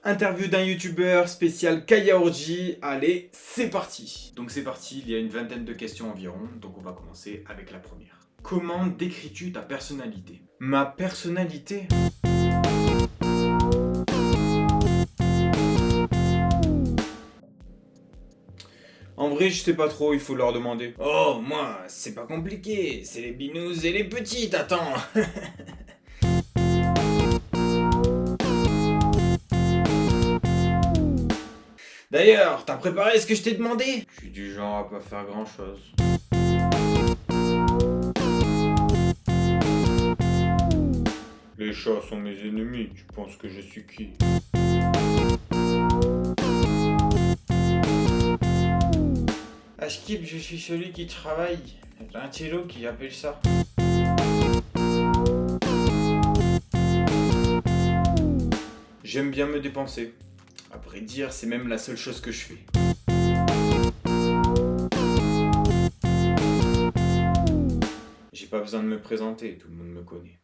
Interview d'un youtubeur spécial Kaya Orji. Allez, c'est parti. Donc c'est parti, il y a une vingtaine de questions environ, donc on va commencer avec la première. Comment décris-tu ta personnalité? Ma personnalité? En vrai, je sais pas trop, il faut leur demander. Oh, moi, c'est pas compliqué, c'est les binous et les petites, attends. D'ailleurs, t'as préparé ce que je t'ai demandé? Je suis du genre à pas faire grand chose. Les chats sont mes ennemis, tu penses que je suis qui? À Skip, je suis celui qui travaille. L'intello qui appelle ça. J'aime bien me dépenser. À vrai dire, c'est même la seule chose que je fais. J'ai pas besoin de me présenter, tout le monde me connaît.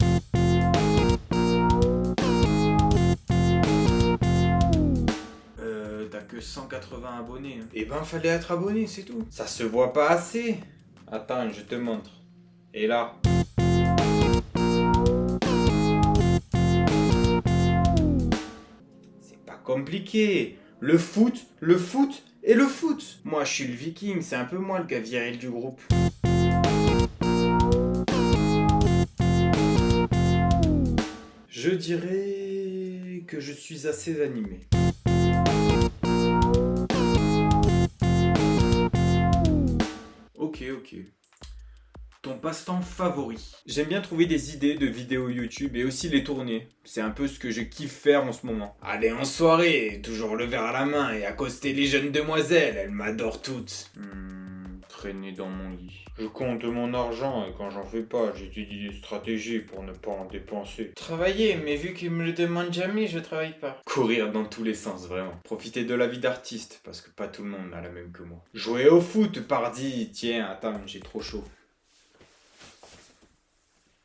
T'as que 180 abonnés. Hein. Eh ben, fallait être abonné, c'est tout. Ça se voit pas assez. Attends, je te montre. Et là. C'est pas compliqué. Le foot et le foot. Moi, je suis le viking, c'est un peu moi le gars viril du groupe. Je dirais que je suis assez animé. Ok. Ton passe-temps favori? J'aime bien trouver des idées de vidéos YouTube et aussi les tourner. C'est un peu ce que je kiffe faire en ce moment. Aller en soirée, toujours le verre à la main et accoster les jeunes demoiselles, elles m'adorent toutes. Traîner dans mon lit. Je compte mon argent et quand j'en fais pas, j'étudie des stratégies pour ne pas en dépenser. Travailler, mais vu qu'ils me le demandent jamais, je travaille pas. Courir dans tous les sens, vraiment. Profiter de la vie d'artiste, parce que pas tout le monde a la même que moi. Jouer au foot, pardi. Tiens, attends, j'ai trop chaud.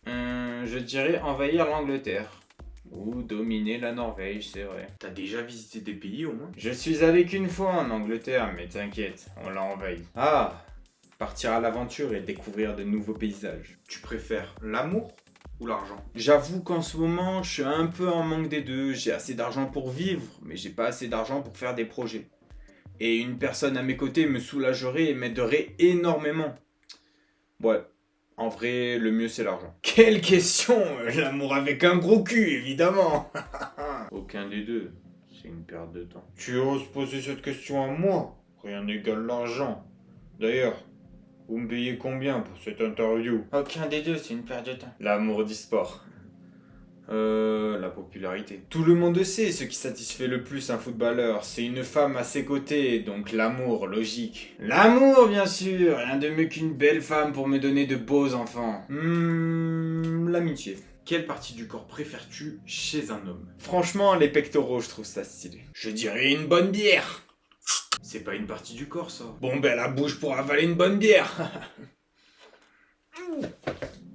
Je dirais envahir l'Angleterre. Ou dominer la Norvège, c'est vrai. T'as déjà visité des pays au moins? Je suis allé qu'une fois en Angleterre, mais t'inquiète, on l'a envahi. Ah, partir à l'aventure et découvrir de nouveaux paysages. Tu préfères l'amour ou l'argent? J'avoue qu'en ce moment, je suis un peu en manque des deux. J'ai assez d'argent pour vivre, mais j'ai pas assez d'argent pour faire des projets. Et une personne à mes côtés me soulagerait et m'aiderait énormément. Ouais. En vrai, le mieux c'est l'argent. Quelle question! L'amour avec un gros cul, évidemment! Aucun des deux. C'est une perte de temps. Tu oses poser cette question à moi? Rien n'égale l'argent. D'ailleurs, vous me payez combien pour cette interview? Aucun des deux, c'est une perte de temps. L'amour du sport. La popularité. Tout le monde sait ce qui satisfait le plus un footballeur. C'est une femme à ses côtés, donc l'amour, logique. L'amour, bien sûr. Rien de mieux qu'une belle femme pour me donner de beaux enfants. L'amitié. Quelle partie du corps préfères-tu chez un homme? Franchement, les pectoraux, je trouve ça stylé. Je dirais une bonne bière. C'est pas une partie du corps, ça. Bon, ben la bouche pour avaler une bonne bière.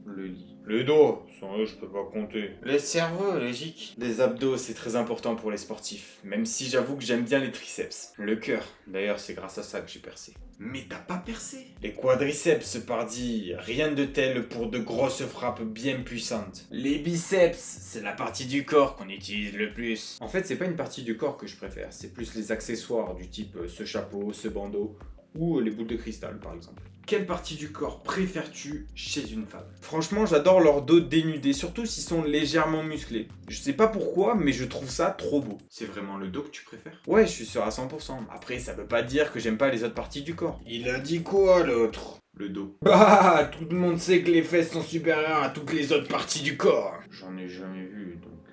Le lit. Les dos, sans eux je peux pas compter. Le cerveau, logique. Les abdos, c'est très important pour les sportifs. Même si j'avoue que j'aime bien les triceps. Le cœur, d'ailleurs c'est grâce à ça que j'ai percé. Mais t'as pas percé? Les quadriceps, pardi, rien de tel pour de grosses frappes bien puissantes. Les biceps, c'est la partie du corps qu'on utilise le plus. En fait, c'est pas une partie du corps que je préfère, c'est plus les accessoires du type ce chapeau, ce bandeau, ou les boules de cristal par exemple. Quelle partie du corps préfères-tu chez une femme? Franchement, j'adore leur dos dénudé, surtout s'ils sont légèrement musclés. Je sais pas pourquoi, mais je trouve ça trop beau. C'est vraiment le dos que tu préfères? Ouais, je suis sûr à 100%. Après, ça veut pas dire que j'aime pas les autres parties du corps. Il a dit quoi l'autre? Le dos. Bah, tout le monde sait que les fesses sont supérieures à toutes les autres parties du corps. J'en ai jamais vu, donc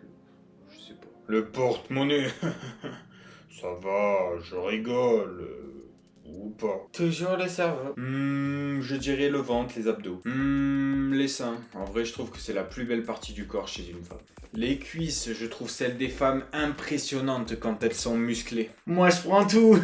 je sais pas. Le porte-monnaie. Ça va, je rigole. Ou pas. Toujours le cerveau. Je dirais le ventre, les abdos. Les seins. En vrai, je trouve que c'est la plus belle partie du corps chez une femme. Les cuisses, je trouve celles des femmes impressionnantes quand elles sont musclées. Moi, je prends tout.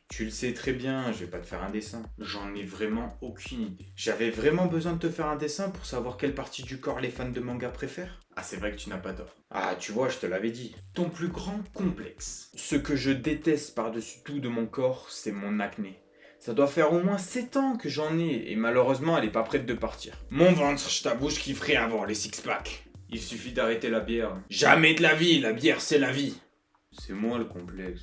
Tu le sais très bien, je vais pas te faire un dessin. J'en ai vraiment aucune idée. J'avais vraiment besoin de te faire un dessin pour savoir quelle partie du corps les fans de manga préfèrent? Ah, c'est vrai que tu n'as pas tort. Ah, tu vois, je te l'avais dit. Ton plus grand complexe. Ce que je déteste par-dessus tout de mon corps, c'est mon acné. Ça doit faire au moins 7 ans que j'en ai, et malheureusement, elle est pas prête de partir. Mon ventre, je t'avoue, je kifferais avoir les six-packs. Il suffit d'arrêter la bière. Jamais de la vie, la bière c'est la vie. C'est moi le complexe.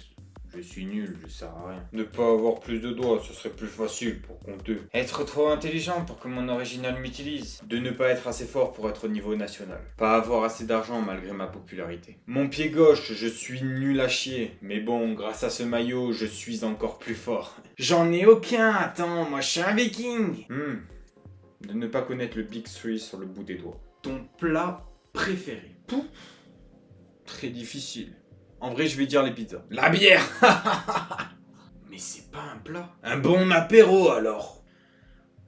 Je suis nul, je sers à rien. Ne pas avoir plus de doigts, ce serait plus facile pour compter. Être trop intelligent pour que mon original m'utilise. De ne pas être assez fort pour être au niveau national. Pas avoir assez d'argent malgré ma popularité. Mon pied gauche, je suis nul à chier. Mais bon, grâce à ce maillot, je suis encore plus fort. J'en ai aucun, attends, moi je suis un viking. De ne pas connaître le Big Three sur le bout des doigts. Ton plat préféré? Pouf. Très difficile. En vrai, je vais dire les pizzas. La bière. Mais c'est pas un plat. Un bon apéro alors.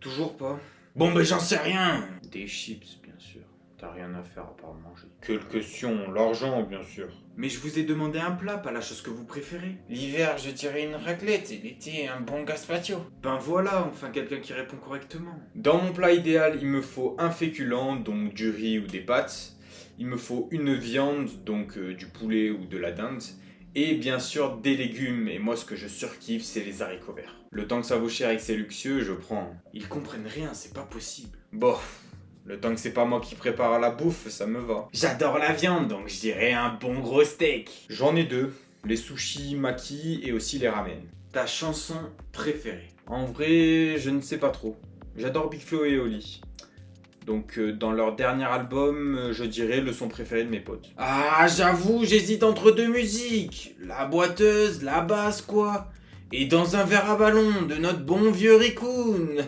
Toujours pas. Bon, ben j'en sais rien. Des chips, bien sûr. T'as rien à faire à part manger. Quelle question, l'argent, bien sûr. Mais je vous ai demandé un plat, pas la chose que vous préférez. L'hiver, je dirais une raclette, et l'été, un bon gazpacho. Ben voilà, enfin quelqu'un qui répond correctement. Dans mon plat idéal, il me faut un féculent, donc du riz ou des pâtes. Il me faut une viande, donc du poulet ou de la dinde. Et bien sûr des légumes, et moi ce que je surkiffe c'est les haricots verts. Le temps que ça vaut cher et que c'est luxueux, je prends. Ils comprennent rien, c'est pas possible. Bon, le temps que c'est pas moi qui prépare la bouffe, ça me va. J'adore la viande, donc je dirais un bon gros steak. J'en ai deux, les sushis, maki et aussi les ramen. Ta chanson préférée? En vrai, je ne sais pas trop. J'adore Big Flo et Oli. Donc dans leur dernier album, je dirais le son préféré de mes potes. Ah, j'avoue, j'hésite entre deux musiques. La boiteuse, la basse quoi. Et dans un verre à ballon de notre bon vieux Rikun.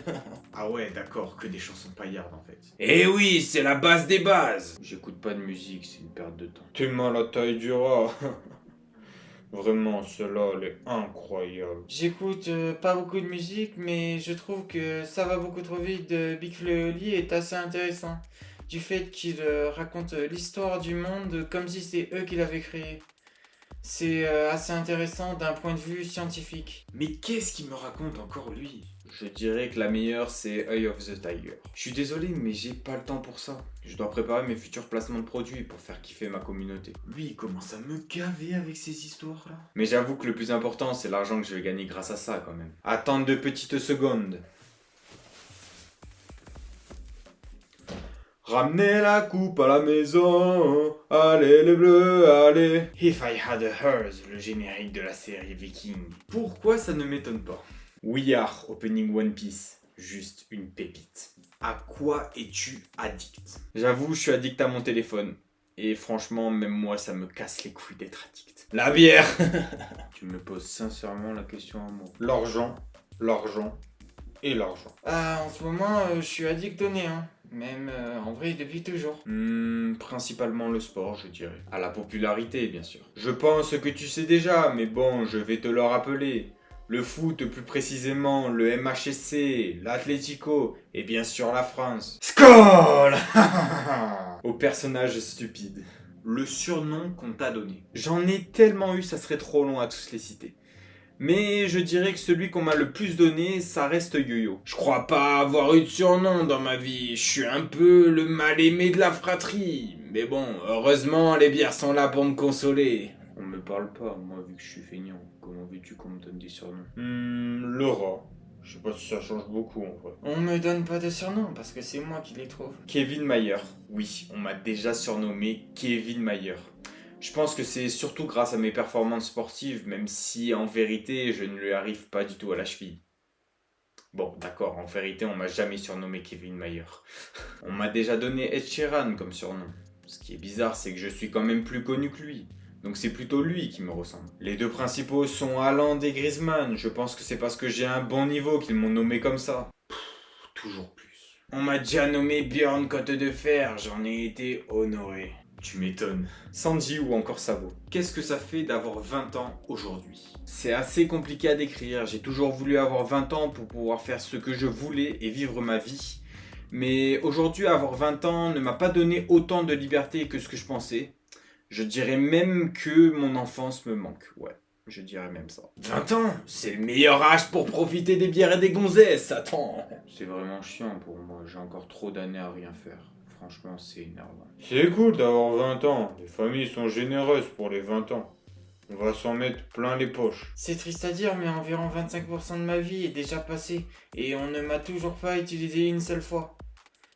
Ah ouais, d'accord, que des chansons paillardes en fait. Eh oui, c'est la base des bases. J'écoute pas de musique, c'est une perte de temps. T'es mal à la taille du rat. Vraiment, celle-là, elle est incroyable. J'écoute pas beaucoup de musique, mais je trouve que ça va beaucoup trop vite de Big Flo et Oli est assez intéressant. Du fait qu'il raconte l'histoire du monde comme si c'est eux qui l'avaient créé. C'est assez intéressant d'un point de vue scientifique. Mais qu'est-ce qu'il me raconte encore lui? Je dirais que la meilleure c'est Eye of the Tiger. Je suis désolé mais j'ai pas le temps pour ça. Je dois préparer mes futurs placements de produits pour faire kiffer ma communauté. Lui il commence à me gaver avec ces histoires là. Mais j'avoue que le plus important c'est l'argent que je vais gagner grâce à ça quand même. Attends 2 petites secondes. Ramenez la coupe à la maison, allez les bleus, allez. If I Had a Hearse, le générique de la série Viking. Pourquoi ça ne m'étonne pas? We Are, opening One Piece, juste une pépite. À quoi es-tu addict? J'avoue, je suis addict à mon téléphone. Et franchement, même moi, ça me casse les couilles d'être addict. La bière. Tu me poses sincèrement la question à moi. L'argent, l'argent et l'argent. Ah, en ce moment, je suis addict au nez, hein. Même en vrai depuis toujours. Principalement le sport, je dirais. À la popularité, bien sûr. Je pense que tu sais déjà, mais bon, je vais te le rappeler. Le foot, plus précisément le MHSC, l'Atlético et bien sûr la France. Skol. Au personnage stupide. Le surnom qu'on t'a donné. J'en ai tellement eu, ça serait trop long à tous les citer. Mais je dirais que celui qu'on m'a le plus donné, ça reste Yo-Yo. Je crois pas avoir eu de surnom dans ma vie. Je suis un peu le mal-aimé de la fratrie. Mais bon, heureusement, les bières sont là pour me consoler. On me parle pas, moi, vu que je suis feignant. Comment veux-tu qu'on me donne des surnoms? Le rat. Je sais pas si ça change beaucoup en vrai. On me donne pas de surnom parce que c'est moi qui les trouve. Kevin Mayer. Oui, on m'a déjà surnommé Kevin Mayer. Je pense que c'est surtout grâce à mes performances sportives, même si en vérité je ne lui arrive pas du tout à la cheville. Bon, d'accord, en vérité on m'a jamais surnommé Kevin Mayer. On m'a déjà donné Ed Sheeran comme surnom. Ce qui est bizarre, c'est que je suis quand même plus connu que lui. Donc c'est plutôt lui qui me ressemble. Les deux principaux sont Haaland et Griezmann. Je pense que c'est parce que j'ai un bon niveau qu'ils m'ont nommé comme ça. Toujours plus. On m'a déjà nommé Björn Côte de Fer, j'en ai été honoré. Tu m'étonnes. Sanji ou encore Sabo. Qu'est-ce que ça fait d'avoir 20 ans aujourd'hui? C'est assez compliqué à décrire. J'ai toujours voulu avoir 20 ans pour pouvoir faire ce que je voulais et vivre ma vie. Mais aujourd'hui, avoir 20 ans ne m'a pas donné autant de liberté que ce que je pensais. Je dirais même que mon enfance me manque, ouais. Je dirais même ça. 20 ans, c'est le meilleur âge pour profiter des bières et des gonzesses, attends. C'est vraiment chiant pour moi, j'ai encore trop d'années à rien faire. Franchement, c'est énervant. C'est cool d'avoir 20 ans, les familles sont généreuses pour les 20 ans. On va s'en mettre plein les poches. C'est triste à dire, mais environ 25% de ma vie est déjà passée, et on ne m'a toujours pas utilisé une seule fois.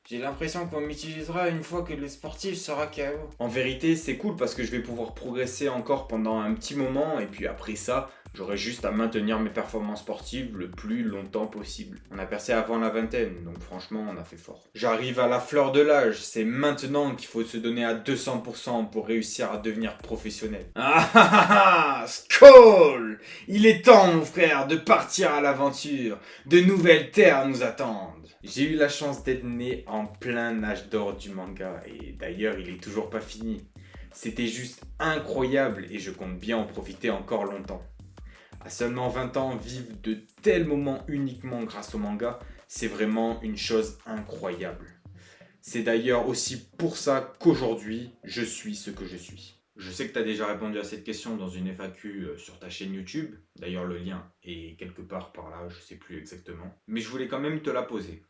J'ai l'impression qu'on m'utilisera une fois que le sportif sera KO. En vérité, c'est cool parce que je vais pouvoir progresser encore pendant un petit moment et puis après ça, j'aurai juste à maintenir mes performances sportives le plus longtemps possible. On a percé avant la vingtaine, donc franchement, on a fait fort. J'arrive à la fleur de l'âge, c'est maintenant qu'il faut se donner à 200% pour réussir à devenir professionnel. Ah ah ah ah, Skål! Il est temps, mon frère, de partir à l'aventure. De nouvelles terres nous attendent. J'ai eu la chance d'être né en plein âge d'or du manga et d'ailleurs il est toujours pas fini. C'était juste incroyable et je compte bien en profiter encore longtemps. À seulement 20 ans, vivre de tels moments uniquement grâce au manga, c'est vraiment une chose incroyable. C'est d'ailleurs aussi pour ça qu'aujourd'hui, je suis ce que je suis. Je sais que tu as déjà répondu à cette question dans une FAQ sur ta chaîne YouTube. D'ailleurs, le lien est quelque part par là, je sais plus exactement. Mais je voulais quand même te la poser.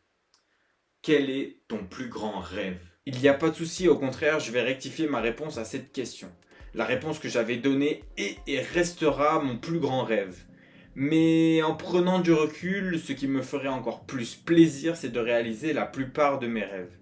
Quel est ton plus grand rêve? Il n'y a pas de souci, au contraire, je vais rectifier ma réponse à cette question. La réponse que j'avais donnée est et restera mon plus grand rêve. Mais en prenant du recul, ce qui me ferait encore plus plaisir, c'est de réaliser la plupart de mes rêves.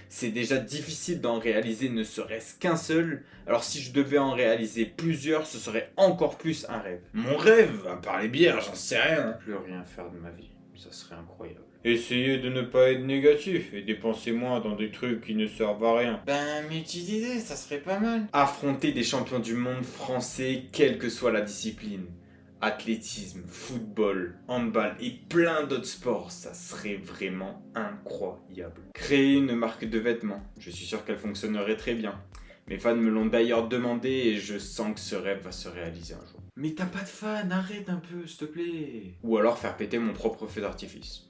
C'est déjà difficile d'en réaliser ne serait-ce qu'un seul, alors si je devais en réaliser plusieurs, ce serait encore plus un rêve. Mon rêve, à part les bières, j'en sais rien. Plus rien faire de ma vie, ça serait incroyable. Essayez de ne pas être négatif et dépensez moins dans des trucs qui ne servent à rien. Ben, m'utiliser, ça serait pas mal. Affronter des champions du monde français, quelle que soit la discipline. Athlétisme, football, handball et plein d'autres sports, ça serait vraiment incroyable. Créer une marque de vêtements, je suis sûr qu'elle fonctionnerait très bien. Mes fans me l'ont d'ailleurs demandé et je sens que ce rêve va se réaliser un jour. Mais t'as pas de fans, arrête un peu, s'il te plaît. Ou alors faire péter mon propre feu d'artifice.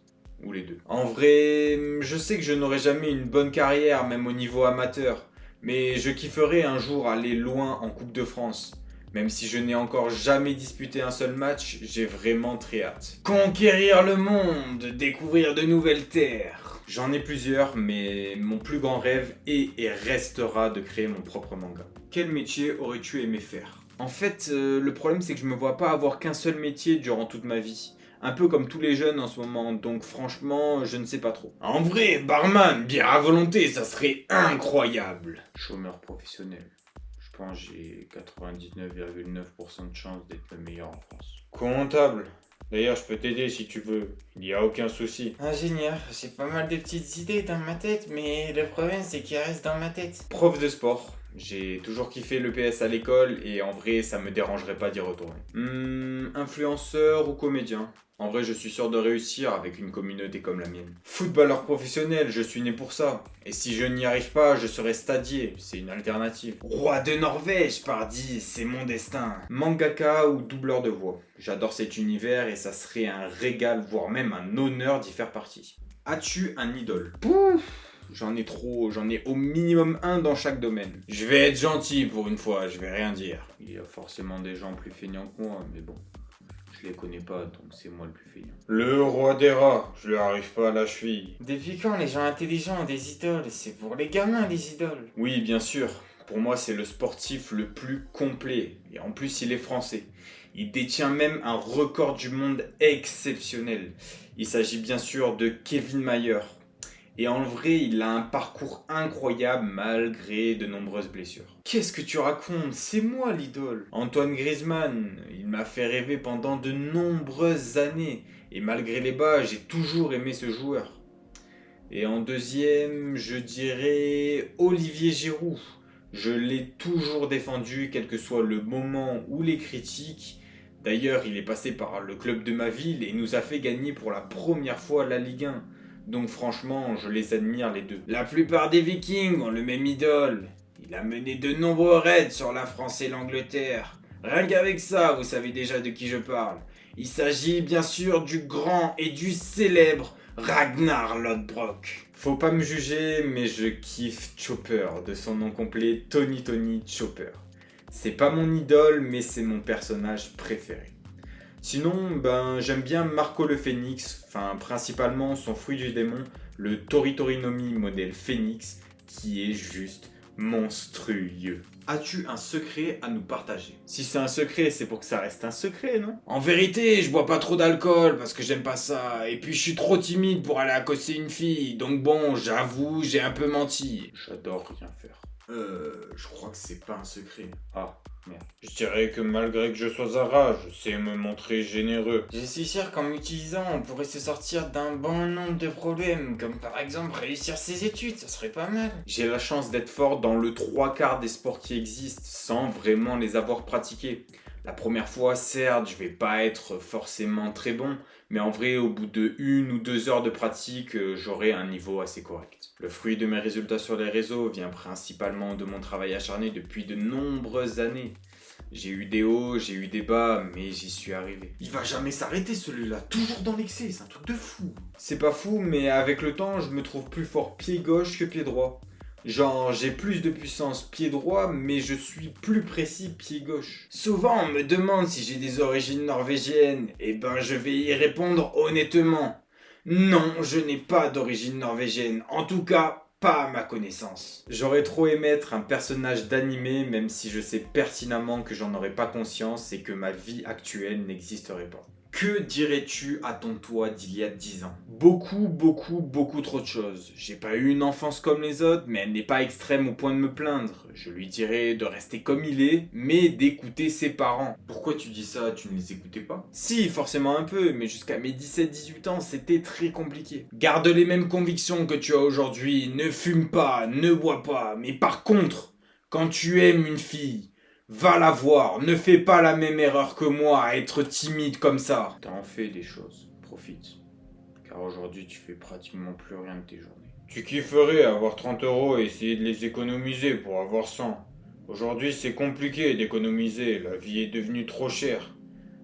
Ou les deux. En vrai, je sais que je n'aurai jamais une bonne carrière, même au niveau amateur. Mais je kifferais un jour aller loin en Coupe de France. Même si je n'ai encore jamais disputé un seul match, j'ai vraiment très hâte. Conquérir le monde, découvrir de nouvelles terres. J'en ai plusieurs, mais mon plus grand rêve est et restera de créer mon propre manga. Quel métier aurais-tu aimé faire? En fait, le problème c'est que je me vois pas avoir qu'un seul métier durant toute ma vie. Un peu comme tous les jeunes en ce moment, donc franchement, je ne sais pas trop. En vrai, barman, bière à volonté, ça serait incroyable. Chômeur professionnel. Je pense que j'ai 99,9% de chance d'être le meilleur en France. Comptable. D'ailleurs, je peux t'aider si tu veux. Il n'y a aucun souci. Ingénieur, j'ai pas mal de petites idées dans ma tête, mais le problème c'est qu'elles restent dans ma tête. Prof de sport. J'ai toujours kiffé le PS à l'école et en vrai, ça me dérangerait pas d'y retourner. Influenceur ou comédien? En vrai, je suis sûr de réussir avec une communauté comme la mienne. Footballeur professionnel, je suis né pour ça. Et si je n'y arrive pas, je serai stadier. C'est une alternative. Roi de Norvège, pardi, c'est mon destin. Mangaka ou doubleur de voix. J'adore cet univers et ça serait un régal, voire même un honneur d'y faire partie. As-tu un idole? Pouf! J'en ai trop, j'en ai au minimum un dans chaque domaine. Je vais être gentil pour une fois, je vais rien dire. Il y a forcément des gens plus feignants que moi, mais bon. Je les connais pas, donc c'est moi le plus feignant. Le roi des rats, je lui arrive pas à la cheville. Depuis quand les gens intelligents ont des idoles? C'est pour les gamins les idoles. Oui, bien sûr. Pour moi, c'est le sportif le plus complet. Et en plus, il est français. Il détient même un record du monde exceptionnel. Il s'agit bien sûr de Kevin Mayer. Et en vrai, il a un parcours incroyable malgré de nombreuses blessures. Qu'est-ce que tu racontes? C'est moi l'idole. Antoine Griezmann, il m'a fait rêver pendant de nombreuses années. Et malgré les bas, j'ai toujours aimé ce joueur. Et en deuxième, je dirais Olivier Giroud. Je l'ai toujours défendu, quel que soit le moment ou les critiques. D'ailleurs, il est passé par le club de ma ville et nous a fait gagner pour la première fois la Ligue 1. Donc franchement, je les admire les deux. La plupart des Vikings ont le même idole. Il a mené de nombreux raids sur la France et l'Angleterre. Rien qu'avec ça, vous savez déjà de qui je parle. Il s'agit bien sûr du grand et du célèbre Ragnar Lodbrok. Faut pas me juger, mais je kiffe Chopper, de son nom complet Tony Chopper. C'est pas mon idole, mais c'est mon personnage préféré. Sinon, j'aime bien Marco le Phénix, principalement son fruit du démon, le Toritorinomi modèle Phénix, qui est juste monstrueux. As-tu un secret à nous partager? Si c'est un secret, c'est pour que ça reste un secret, non? En vérité, je bois pas trop d'alcool parce que j'aime pas ça. Et puis je suis trop timide pour aller accoster une fille. Donc bon, j'avoue, j'ai un peu menti. J'adore rien faire. Je crois que c'est pas un secret. Ah, merde. Je dirais que malgré que je sois un rat, je sais me montrer généreux. Je suis sûr qu'en m'utilisant, on pourrait se sortir d'un bon nombre de problèmes, comme par exemple réussir ses études, ça serait pas mal. J'ai la chance d'être fort dans le 3/4 des sports qui existent, sans vraiment les avoir pratiqués. La première fois, certes, je vais pas être forcément très bon, mais en vrai, au bout de 1 ou 2 heures de pratique, j'aurai un niveau assez correct. Le fruit de mes résultats sur les réseaux vient principalement de mon travail acharné depuis de nombreuses années. J'ai eu des hauts, j'ai eu des bas, mais j'y suis arrivé. Il va jamais s'arrêter celui-là, toujours dans l'excès, c'est un truc de fou. C'est pas fou, mais avec le temps, je me trouve plus fort pied gauche que pied droit. Genre, j'ai plus de puissance pied droit, mais je suis plus précis pied gauche. Souvent, on me demande si j'ai des origines norvégiennes. Je vais y répondre honnêtement. Non, je n'ai pas d'origine norvégienne. En tout cas, pas à ma connaissance. J'aurais trop aimé être un personnage d'animé, même si je sais pertinemment que j'en aurais pas conscience et que ma vie actuelle n'existerait pas. Que dirais-tu à ton toi d'il y a 10 ans? Beaucoup trop de choses. J'ai pas eu une enfance comme les autres, mais elle n'est pas extrême au point de me plaindre. Je lui dirais de rester comme il est, mais d'écouter ses parents. Pourquoi tu dis ça? Tu ne les écoutais pas? Si, forcément un peu, mais jusqu'à mes 17-18 ans, c'était très compliqué. Garde les mêmes convictions que tu as aujourd'hui, ne fume pas, ne bois pas, mais par contre, quand tu aimes une fille, va la voir, ne fais pas la même erreur que moi à être timide comme ça. T'en fais des choses, profite. Car aujourd'hui tu fais pratiquement plus rien de tes journées. Tu kifferais avoir 30 € et essayer de les économiser pour avoir 100. Aujourd'hui c'est compliqué d'économiser, la vie est devenue trop chère.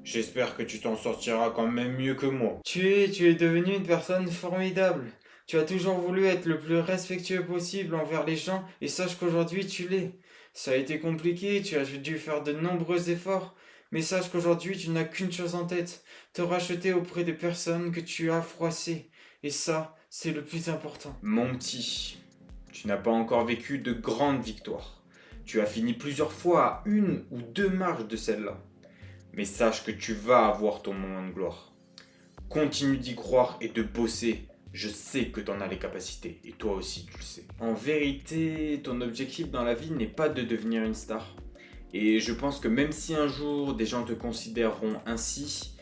J'espère que tu t'en sortiras quand même mieux que moi. Tu es devenu une personne formidable. Tu as toujours voulu être le plus respectueux possible envers les gens et sache qu'aujourd'hui tu l'es. Ça a été compliqué, tu as dû faire de nombreux efforts, mais sache qu'aujourd'hui tu n'as qu'une chose en tête, te racheter auprès des personnes que tu as froissées. Et ça, c'est le plus important. Mon petit, tu n'as pas encore vécu de grandes victoires. Tu as fini plusieurs fois à 1 ou 2 marches de celle-là. Mais sache que tu vas avoir ton moment de gloire. Continue d'y croire et de bosser. Je sais que tu en as les capacités, et toi aussi tu le sais. En vérité, ton objectif dans la vie n'est pas de devenir une star. Et je pense que même si un jour des gens te considéreront ainsi,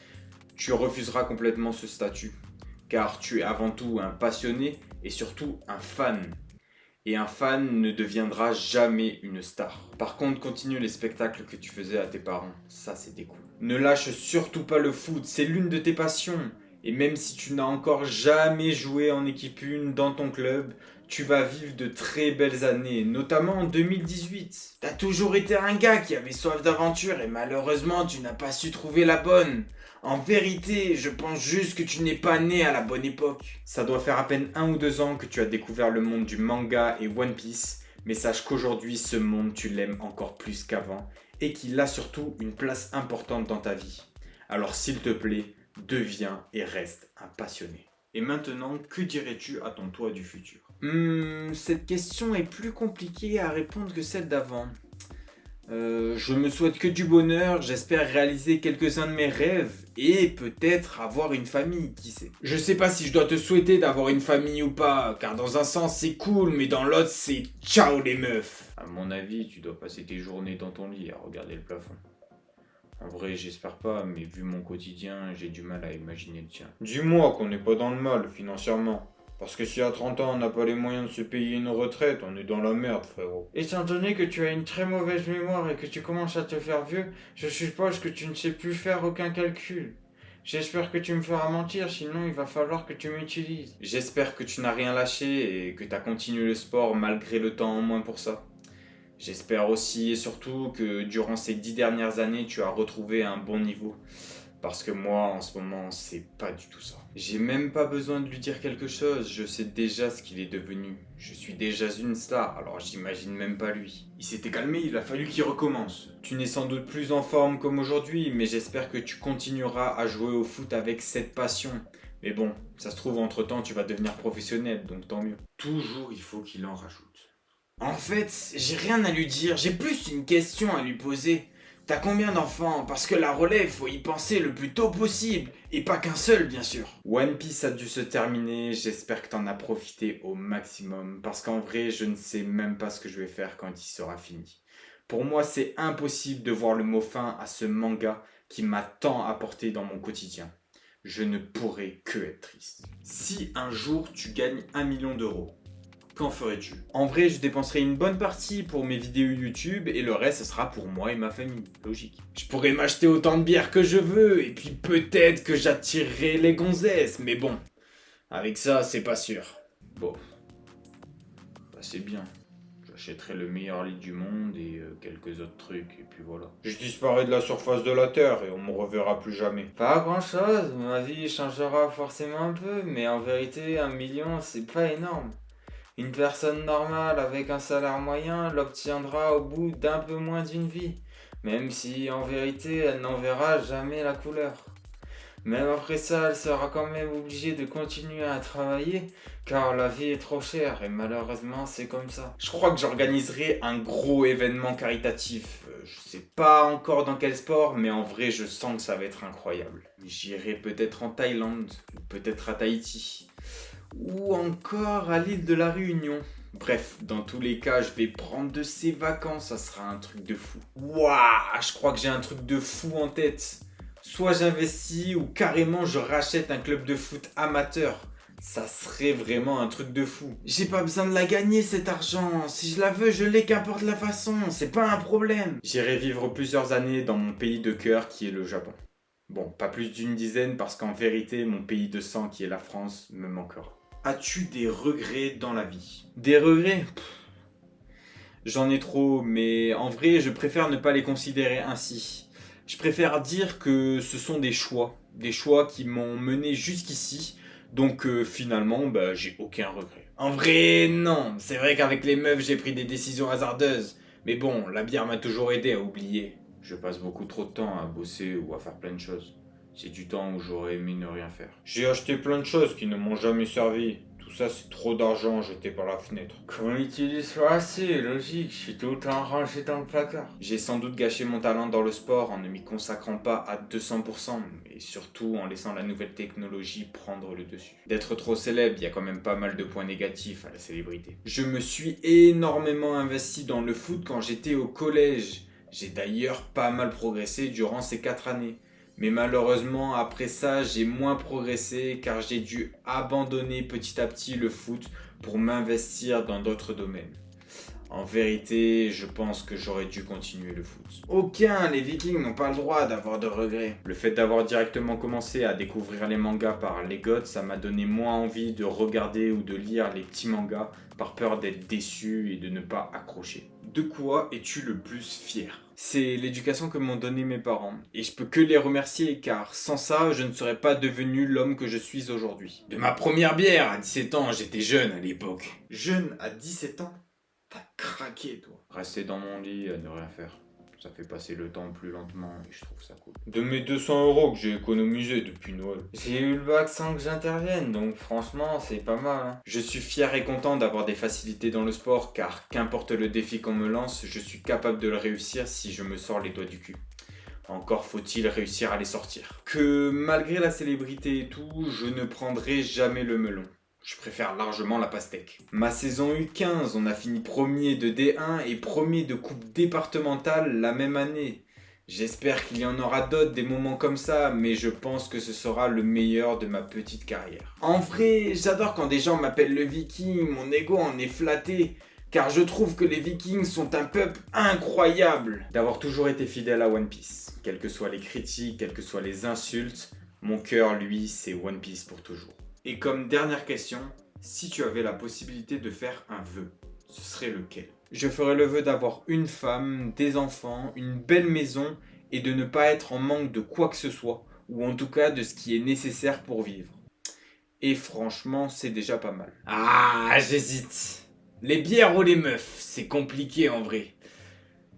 tu refuseras complètement ce statut. Car tu es avant tout un passionné et surtout un fan. Et un fan ne deviendra jamais une star. Par contre, continue les spectacles que tu faisais à tes parents. Ça, c'était cool. Ne lâche surtout pas le foot, c'est l'une de tes passions. Et même si tu n'as encore jamais joué en équipe 1 dans ton club, tu vas vivre de très belles années, notamment en 2018. T'as toujours été un gars qui avait soif d'aventure et malheureusement tu n'as pas su trouver la bonne. En vérité, je pense juste que tu n'es pas né à la bonne époque. Ça doit faire à peine 1 ou 2 ans que tu as découvert le monde du manga et One Piece, mais sache qu'aujourd'hui ce monde tu l'aimes encore plus qu'avant et qu'il a surtout une place importante dans ta vie. Alors s'il te plaît, deviens et reste un passionné. Et maintenant, que dirais-tu à ton toi du futur? Cette question est plus compliquée à répondre que celle d'avant. Je me souhaite que du bonheur, j'espère réaliser quelques-uns de mes rêves et peut-être avoir une famille, qui sait. Je sais pas si je dois te souhaiter d'avoir une famille ou pas, car dans un sens c'est cool, mais dans l'autre c'est ciao les meufs. À mon avis, tu dois passer tes journées dans ton lit à regarder le plafond. En vrai, j'espère pas, mais vu mon quotidien, j'ai du mal à imaginer le tien. Dis-moi qu'on n'est pas dans le mal financièrement. Parce que si à 30 ans on n'a pas les moyens de se payer une retraite, on est dans la merde, frérot. Étant donné que tu as une très mauvaise mémoire et que tu commences à te faire vieux, je suppose que tu ne sais plus faire aucun calcul. J'espère que tu me feras mentir, sinon il va falloir que tu m'utilises. J'espère que tu n'as rien lâché et que tu as continué le sport malgré le temps en moins pour ça. J'espère aussi et surtout que durant ces 10 dernières années, tu as retrouvé un bon niveau. Parce que moi, en ce moment, c'est pas du tout ça. J'ai même pas besoin de lui dire quelque chose, je sais déjà ce qu'il est devenu. Je suis déjà une star, alors j'imagine même pas lui. Il s'était calmé, il a fallu qu'il recommence. Tu n'es sans doute plus en forme comme aujourd'hui, mais j'espère que tu continueras à jouer au foot avec cette passion. Mais bon, ça se trouve, entre-temps, tu vas devenir professionnel, donc tant mieux. Toujours, il faut qu'il en rajoute. En fait, j'ai rien à lui dire, j'ai plus une question à lui poser. T'as combien d'enfants? Parce que la relève, faut y penser le plus tôt possible. Et pas qu'un seul, bien sûr. One Piece a dû se terminer, j'espère que t'en as profité au maximum. Parce qu'en vrai, je ne sais même pas ce que je vais faire quand il sera fini. Pour moi, c'est impossible de voir le mot fin à ce manga qui m'a tant apporté dans mon quotidien. Je ne pourrais que être triste. Si un jour tu gagnes 1 million d'euros, qu'en ferais-tu? En vrai, je dépenserai une bonne partie pour mes vidéos YouTube et le reste, ce sera pour moi et ma famille. Logique. Je pourrais m'acheter autant de bières que je veux et puis peut-être que j'attirerai les gonzesses. Mais bon, avec ça, c'est pas sûr. Bon, bah c'est bien. J'achèterai le meilleur lit du monde et quelques autres trucs et puis voilà. Je disparais de la surface de la Terre et on me reverra plus jamais. Pas grand-chose, ma vie changera forcément un peu, mais en vérité, 1 million, c'est pas énorme. Une personne normale avec un salaire moyen l'obtiendra au bout d'un peu moins d'une vie, même si en vérité elle n'en verra jamais la couleur. Même après ça, elle sera quand même obligée de continuer à travailler car la vie est trop chère et malheureusement c'est comme ça. Je crois que j'organiserai un gros événement caritatif. Je sais pas encore dans quel sport, mais en vrai je sens que ça va être incroyable. J'irai peut-être en Thaïlande, ou peut-être à Tahiti ou encore à l'île de la Réunion. Bref, dans tous les cas, je vais prendre de ces vacances, ça sera un truc de fou. Waouh, je crois que j'ai un truc de fou en tête. Soit j'investis ou carrément je rachète un club de foot amateur. Ça serait vraiment un truc de fou. J'ai pas besoin de la gagner cet argent. Si je la veux, je l'ai qu'importe la façon. C'est pas un problème. J'irai vivre plusieurs années dans mon pays de cœur qui est le Japon. Bon, pas plus d'une dizaine parce qu'en vérité, mon pays de sang qui est la France me manquera. As-tu des regrets dans la vie? Des regrets? J'en ai trop, mais en vrai, je préfère ne pas les considérer ainsi. Je préfère dire que ce sont des choix qui m'ont mené jusqu'ici, donc finalement, j'ai aucun regret. En vrai, non, c'est vrai qu'avec les meufs, j'ai pris des décisions hasardeuses, mais bon, la bière m'a toujours aidé à oublier. Je passe beaucoup trop de temps à bosser ou à faire plein de choses. C'est du temps où j'aurais aimé ne rien faire. J'ai acheté plein de choses qui ne m'ont jamais servi. Tout ça, c'est trop d'argent jeté par la fenêtre. Qu'on utilise pas assez, logique, je suis tout le temps rangé dans le placard. J'ai sans doute gâché mon talent dans le sport en ne m'y consacrant pas à 200%, et surtout en laissant la nouvelle technologie prendre le dessus. D'être trop célèbre, il y a quand même pas mal de points négatifs à la célébrité. Je me suis énormément investi dans le foot quand j'étais au collège. J'ai d'ailleurs pas mal progressé durant ces 4 années. Mais malheureusement, après ça, j'ai moins progressé car j'ai dû abandonner petit à petit le foot pour m'investir dans d'autres domaines. En vérité, je pense que j'aurais dû continuer le foot. Les Vikings n'ont pas le droit d'avoir de regrets. Le fait d'avoir directement commencé à découvrir les mangas par les GOAT, ça m'a donné moins envie de regarder ou de lire les petits mangas par peur d'être déçu et de ne pas accrocher. De quoi es-tu le plus fier? C'est l'éducation que m'ont donné mes parents. Et je peux que les remercier car sans ça, je ne serais pas devenu l'homme que je suis aujourd'hui. De ma première bière à 17 ans, j'étais jeune à l'époque. Jeune à 17 ans? T'as craqué, toi. Rester dans mon lit à ne rien faire. Ça fait passer le temps plus lentement et je trouve ça cool. De mes 200 euros que j'ai économisé depuis Noël. J'ai eu le bac sans que j'intervienne, donc franchement, c'est pas mal. Hein. Je suis fier et content d'avoir des facilités dans le sport, car qu'importe le défi qu'on me lance, je suis capable de le réussir si je me sors les doigts du cul. Encore faut-il réussir à les sortir. Que malgré la célébrité et tout, je ne prendrai jamais le melon. Je préfère largement la pastèque. Ma saison U15, on a fini premier de D1 et premier de coupe départementale la même année. J'espère qu'il y en aura d'autres des moments comme ça, mais je pense que ce sera le meilleur de ma petite carrière. En vrai, j'adore quand des gens m'appellent le Viking, mon ego en est flatté. Car je trouve que les Vikings sont un peuple incroyable. D'avoir toujours été fidèle à One Piece. Quelles que soient les critiques, quelles que soient les insultes, mon cœur, lui, c'est One Piece pour toujours. Et comme dernière question, si tu avais la possibilité de faire un vœu, ce serait lequel? Je ferais le vœu d'avoir une femme, des enfants, une belle maison et de ne pas être en manque de quoi que ce soit, ou en tout cas de ce qui est nécessaire pour vivre. Et franchement, c'est déjà pas mal. Ah, j'hésite. Les bières ou les meufs, c'est compliqué en vrai.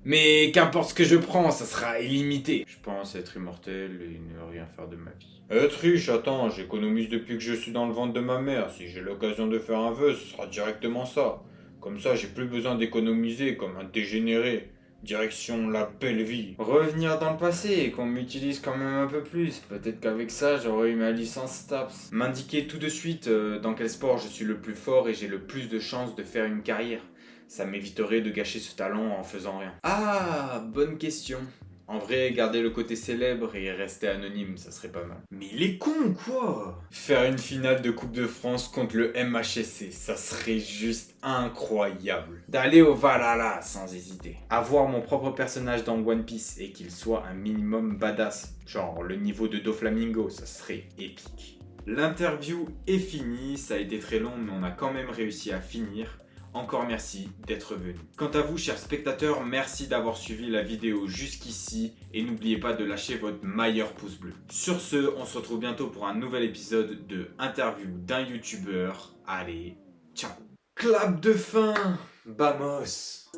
Mais qu'importe ce que je prends, ça sera illimité. Je pense être immortel et ne rien faire de ma vie. Être riche, attends, j'économise depuis que je suis dans le ventre de ma mère. Si j'ai l'occasion de faire un vœu, ce sera directement ça. Comme ça, j'ai plus besoin d'économiser comme un dégénéré. Direction la belle vie. Revenir dans le passé et qu'on m'utilise quand même un peu plus. Peut-être qu'avec ça, j'aurais eu ma licence STAPS. M'indiquer tout de suite dans quel sport je suis le plus fort et j'ai le plus de chances de faire une carrière. Ça m'éviterait de gâcher ce talent en faisant rien. Ah, bonne question. En vrai, garder le côté célèbre et rester anonyme, ça serait pas mal. Mais il est con, quoi! Faire une finale de Coupe de France contre le MHSC, ça serait juste incroyable. D'aller au Valhalla sans hésiter. Avoir mon propre personnage dans One Piece et qu'il soit un minimum badass, genre le niveau de Doflamingo, ça serait épique. L'interview est finie, ça a été très long, mais on a quand même réussi à finir. Encore merci d'être venu. Quant à vous, chers spectateurs, merci d'avoir suivi la vidéo jusqu'ici et n'oubliez pas de lâcher votre meilleur pouce bleu. Sur ce, on se retrouve bientôt pour un nouvel épisode de Interview d'un youtubeur. Allez, ciao. Clap de fin. Vamos.